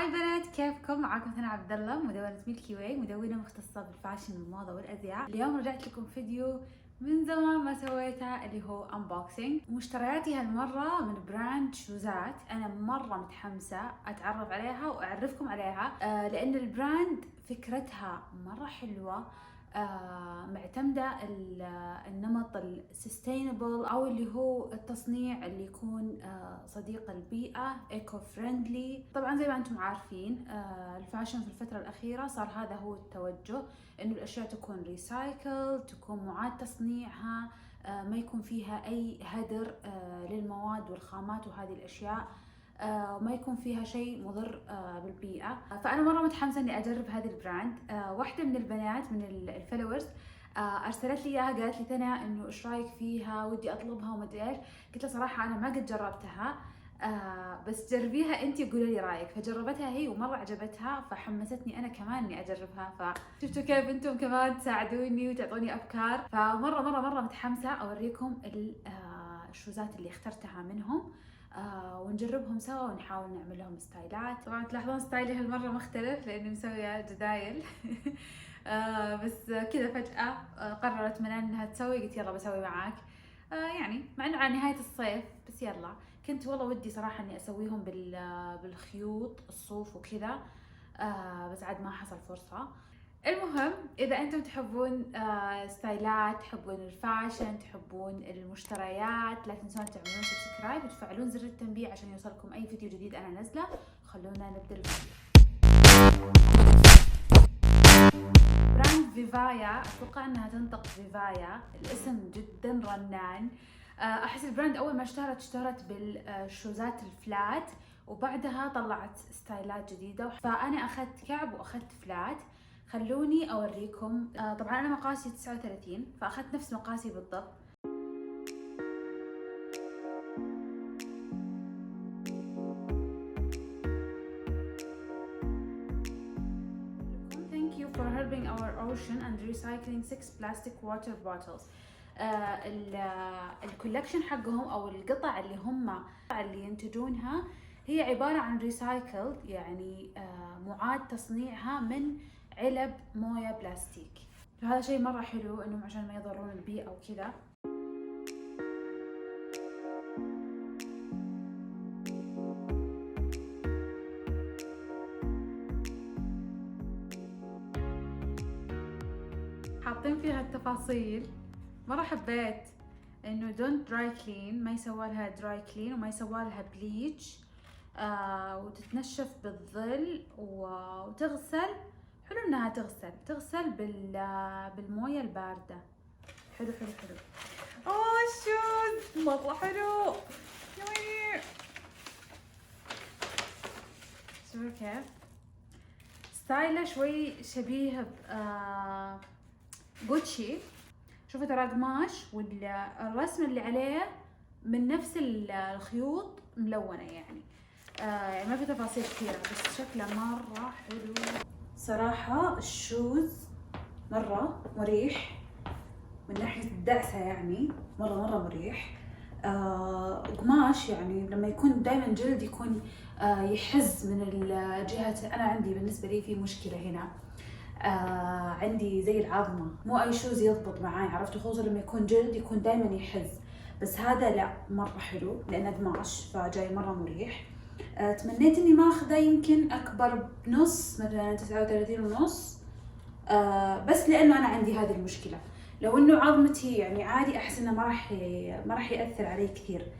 بنات، كيفكم؟ معاكم ثنا عبد الله، مدونة ميلكي واي، مدونة مختصة بالفاشن والموضة والازياء. اليوم رجعت لكم فيديو من زمان ما سويته اللي هو انبوكسينج. مشترياتي هالمرة من براند شوزات، انا مرة متحمسة اتعرف عليها واعرفكم عليها لان البراند فكرتها مرة حلوة. معتمدة النمط السستينبل او اللي هو التصنيع اللي يكون صديق البيئة، ايكو فريندلي. طبعا زي ما انتم عارفين الفاشن في الفترة الأخيرة صار هذا هو التوجه، انه الاشياء تكون ريسايكل، تكون معاد تصنيعها، ما يكون فيها اي هدر للمواد والخامات وهذه الاشياء، وما يكون فيها شيء مضر بالبيئة. فأنا مرة متحمسة إني أجرب هذه البراند. واحدة من البنات من الفولورز أرسلت لي إياها، قالت لي ثنا إنه إيش رأيك فيها، ودي أطلبها وما أدري إيش. قلت لها صراحة أنا ما قد جربتها، بس جربيها أنتي وقولي لي رأيك. فجربتها هي ومرة عجبتها، فحمستني أنا كمان إني أجربها. فشفتوا كيف أنتم كمان تساعدوني وتعطوني أفكار. فمرة مرة مرة متحمسة أوريكم الشوزات اللي اخترتها منهم، ونجربهم سوا ونحاول نعمل لهم ستايلات. طبعا تلاحظون ستايلي هالمرة مختلف لاني مسوية جدايل بس كذا فجأة قررت منال انها تسوي، قلت يلا بسوي معاك. يعني مع انه على نهاية الصيف بس يلا. كنت والله ودي صراحة اني اسويهم بالخيوط الصوف وكذا، بس عاد ما حصل فرصة. المهم اذا انتم تحبون ستايلات، تحبون الفاشن، تحبون المشتريات، لا تنسون تعملون سبسكرايب وتفعلون زر التنبيه عشان يوصلكم اي فيديو جديد انا نزله. خلونا نبدا الفيديو. براند فيفايا، اتوقع انها تنطق فيفايا، الاسم جدا رنان. احس البراند اول ما اشتهرت بالشوزات الفلات، وبعدها طلعت ستايلات جديدة. فانا اخذت كعب واخذت فلات. خلوني اوريكم. طبعا انا مقاسي 39، فاخذت نفس مقاسي بالضبط. Thank you for helping our ocean and recycling 6 plastic water bottles. الكولكشن حقهم او القطع اللي ينتجونها هي عبارة عن ريسايكل، يعني معاد تصنيعها من علب موية بلاستيك. فهذا شيء مرة حلو انهم عشان ما يضرون البيئة وكذا. حاطين فيها التفاصيل، مرة حبيت انه دونت دراي كلين، ما يسوى لها دراي كلين وما يسوى لها بليتش، وتتنشف بالظل وتغسل. حلو انها تغسل بالمويه البارده. حلو حلو حلو. الشوز مره حلو. يوي، شوفوا كيف ستايله شوي شبيه جوتشي. شوفوا ترى قماش والرسم اللي عليه من نفس الخيوط ملونه، يعني ما في تفاصيل كثيرة، بس شكله مرة حلو صراحة. الشوز مرة مريح من ناحية الدعسة، يعني مرة مريح. قماش يعني لما يكون دايما جلد يكون يحز من الجهة. أنا عندي بالنسبة لي في مشكلة هنا، عندي زي العظمة، مو أي شوز يضبط معاي، عرفتوا؟ خصوصا لما يكون جلد يكون دايما يحز. بس هذا لا، مرة حلو لأنه قماش فجاي مرة مريح. تمنيت اني ما اخذه يمكن اكبر بنص، مثلا 39 ونص، بس لانه انا عندي هذه المشكله. لو انه عظمتي يعني عادي احس انه ما راح ياثر علي كثير.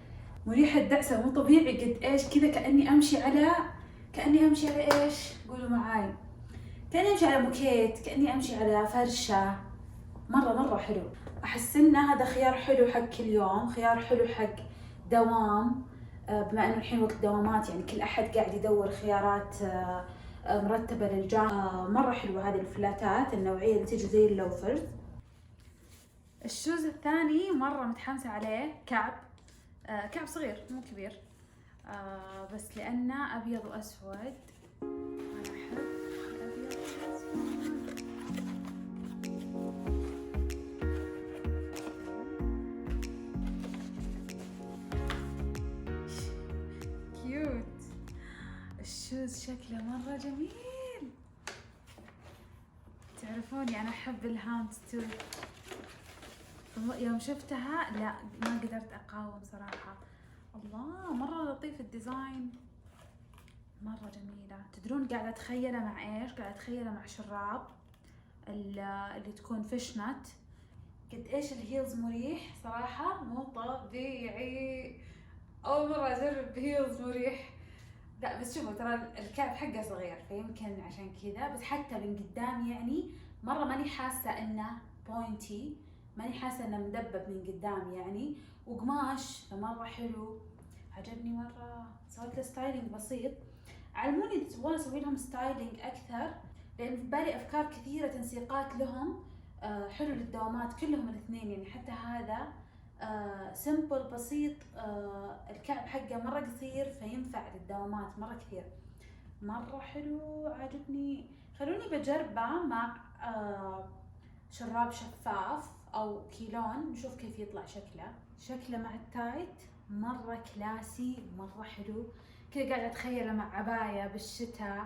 مريح الدعسه، مو طبيعي قد ايش كذا، كاني امشي على ايش؟ قولوا معاي. كاني امشي على موكيت، كاني امشي على فرشه. مره حلو. احس انه هذا خيار حلو حق كل يوم، خيار حلو حق دوام، بما انه الحين وقت دوامات، يعني كل احد قاعد يدور خيارات مرتبه للجامعه. مره حلوه هذه الفلاتات، النوعيه اللي تجي زي اللوفرز. الشوز الثاني مره متحمسه عليه، كعب صغير مو كبير، بس لانه ابيض واسود. انا احب الابيض واسود. الشوز شكله شكله مرة جميل. تعرفوني أنا أحب الهاند ستور، يوم شفتها لا ما قدرت أقاوم صراحة. الله مرة لطيف الديزاين، مرة جميلة. تدرون قاعدة أتخيله مع إيش؟ قاعدة أتخيله مع شراب اللي تكون فيشنت. قد إيش الهيلز مريح صراحة، مو طبيعي. أول مرة أجرب هيلز مريح. لا بس شوفوا ترى الكعب حقه صغير فيمكن عشان كذا، بس حتى من قدام يعني مرة ماني حاسة إنه بوينتي، ماني حاسة إنه مدبب من قدام يعني، وقماش فمرة حلو، عجبني مرة. سويت له ستايلينج بسيط. علموني إذا تبغون أسوي لهم ستايلينج أكثر، لأن في بالي أفكار كثيرة تنسيقات لهم حلو للدوامات كلهم الاثنين يعني. حتى هذا سمبل بسيط، الكعب حقه مرة قصير فينفع للدوامات مرة كثير، مرة حلو عجبني. خلوني بجربه مع شراب شفاف أو كيلون، نشوف كيف يطلع شكله مع التايت. مرة كلاسي، مرة حلو كذا. قاعدة أتخيله مع عباية بالشتاء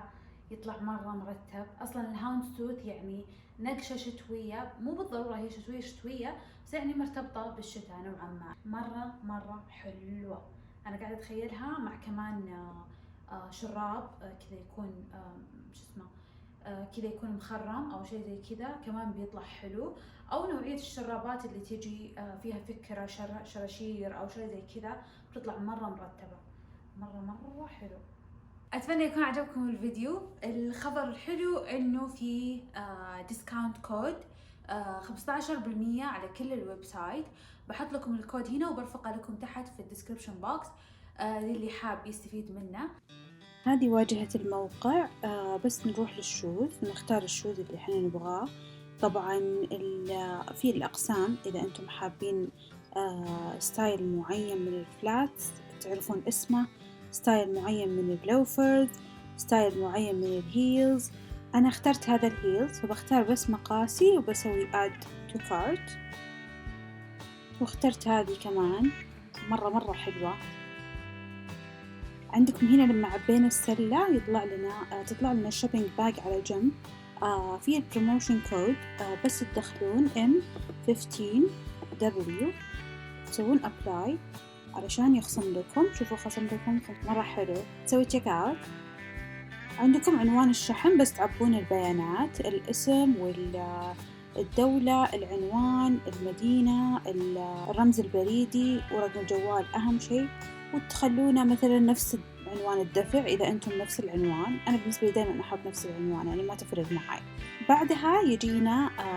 يطلع مرة مرتب. أصلا الهاوند توث يعني نقشة شتوية، مو بالضرورة هي شتوية بس يعني مرتبطة بالشتاء نوعا ما. مرة حلوة. أنا قاعدة أتخيلها مع كمان شراب كذا يكون شو اسمه كذا يكون مخرم أو شيء زي كذا، كمان بيطلع حلو. أو نوعية الشرابات اللي تجي فيها فكرة شراشير أو شيء زي كذا، بتطلع مرة مرتبة، مرة حلو. أتمنى يكون عجبكم الفيديو. الخبر الحلو إنه في ديسكاونت كود 15% على كل الويب سايت. بحط لكم الكود هنا وبرفقه لكم تحت في الديسكريبشن بوكس للي حاب يستفيد منه. هذه واجهة الموقع. بس نروح للشوز، نختار الشوز اللي احنا نبغاه. طبعا في الأقسام إذا أنتم حابين ستايل معين من الفلاتس تعرفون اسمه، ستايل معين من اللوفرز، ستايل معين من الهيلز. أنا اخترت هذا الهيلز فبختار بس مقاسي وبسوي add to cart، واخترت هذه كمان مرة حلوة. عندكم هنا لما عبينا السلة تطلع لنا الشوبينج باج على جنب. في البروموشن كود، بس تدخلون M15W، تسوون أبلاي علشان يخصم لكم. شوفوا خصم لكم مرة حلو. تسوي تشيك اوت. عندكم عنوان الشحن، بس تعبون البيانات، الاسم والدولة، العنوان، المدينة، الرمز البريدي، ورقم الجوال أهم شيء، وتخلونه مثلا نفس عنوان الدفع إذا أنتم نفس العنوان. أنا بالنسبة لي دائما أحط نفس العنوان يعني ما تفرق معي. بعدها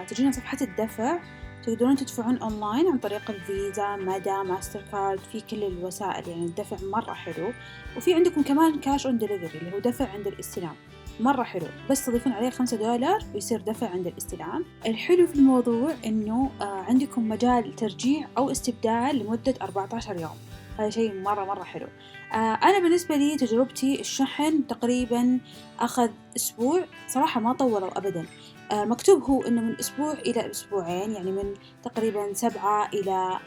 تجينا صفحة الدفع. تقدرون تدفعون أونلاين عن طريق الفيزا، مدى، ماستر كارد، في كل الوسائل يعني. الدفع مرة حلو. وفي عندكم كمان كاش اون ديليفري اللي هو دفع عند الاستلام، مرة حلو، بس تضيفون عليه $5 ويصير دفع عند الاستلام. الحلو في الموضوع إنه عندكم مجال ترجيع أو استبدال لمدة 14 يوم. هذا شيء مرة حلو. أنا بالنسبة لي تجربتي الشحن تقريبا أخذ أسبوع صراحة، ما طولوا أبدا. مكتوب هو إنه من أسبوع إلى أسبوعين، يعني من تقريبا 7 إلى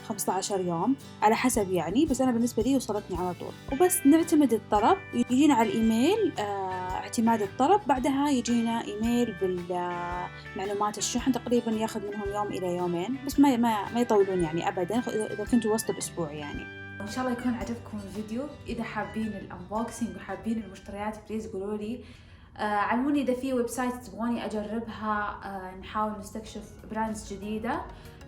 15 يوم على حسب يعني، بس أنا بالنسبة لي وصلتني على طول. وبس نعتمد الطلب، يجينا على الإيميل اعتماد الطلب، بعدها يجينا إيميل بالمعلومات الشحن. تقريبا ياخذ منهم يوم إلى يومين، بس ما يطولون يعني أبدا إذا كنتوا وسط الأسبوع يعني. إن شاء الله يكون عجبكم الفيديو. إذا حابين الأنبوكسينج وحابين المشتريات بليز قولوا لي. علموني إذا في ويب سايت تبغوني أجربها، نحاول نستكشف براندز جديدة.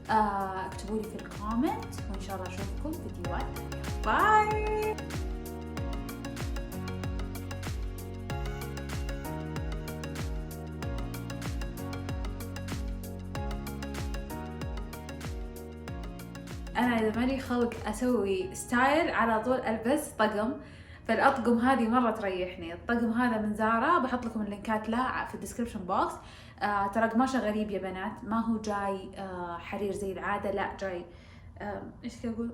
اكتبوا لي في الكومنت، وإن شاء الله أشوفكم فيديوهات باي. أنا إذا مالي خلق أسوي ستايل على طول ألبس طقم، فالأطقم هذه مرة تريحني. الطقم هذا من زارا، بحط لكم اللينكات له في الديسكريبشن بوكس. ترى قماشه غريب يا بنات، ما هو جاي حرير زي العادة، لا جاي إيش أقول،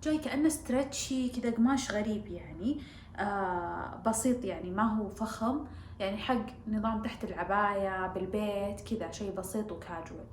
جاي كأنه ستريتشي كذا، قماش غريب يعني. بسيط يعني، ما هو فخم يعني، حق نظام تحت العباية بالبيت كذا، شيء بسيط وكاجوال.